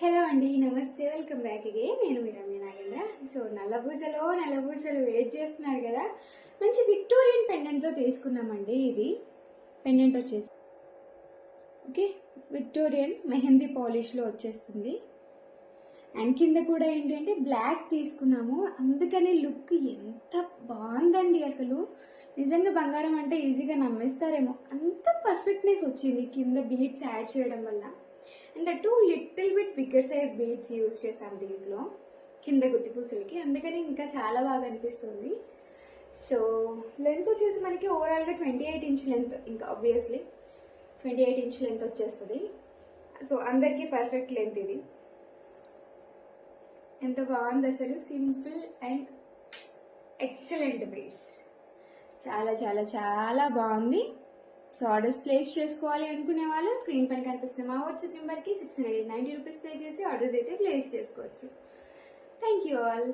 Hello అండి, నమస్తే, welcome back again. నేను మీ రమ్య నాగేంద్ర. సో నల్లబూసలు వెయిట్ చేస్తున్నారు కదా. మంచి విక్టోరియన్ పెండెంట్తో తీసుకున్నామండి. ఇది పెండెంట్ వచ్చేసి ఓకే, విక్టోరియన్ మెహందీ పాలిష్లో వచ్చేస్తుంది. అండ్ కింద కూడా ఏంటంటే బ్లాక్ తీసుకున్నాము, అందుకని లుక్ ఎంత బాగుందండి. అసలు నిజంగా బంగారం అంటే ఈజీగా నమ్మేస్తారేమో, అంత పర్ఫెక్ట్నెస్ వచ్చింది కింద బీడ్స్ యాడ్ చేయడం వల్ల. అండ్ అటు little bit bigger size beads use చేసాం దీంట్లో కింద గుత్తి పూసలకి, అందుకని ఇంకా చాలా బాగా అనిపిస్తుంది. సో లెంత్ వచ్చేసి మనకి ఓవరాల్గా 28 ఇంచ్ లెంత్, ఇంకా ఆబ్వియస్లీ 28 ఇంచ్ లెంత్ వచ్చేస్తుంది. సో అందరికీ పర్ఫెక్ట్ లెంత్ ఇది. ఎంత బాగుంది అసలు, సింపుల్ అండ్ ఎక్సలెంట్ బేస్, చాలా చాలా చాలా బాగుంది. సో ఆర్డర్స్ ప్లేస్ చేసుకోవాలి అనుకునే వాళ్ళు స్క్రీన్ పైన కనిపిస్తున్న మా వాట్సాప్ నెంబర్కి 690 రూపీస్ పే చేసి ఆర్డర్స్ అయితే ప్లేస్ చేసుకోవచ్చు. Thank you all.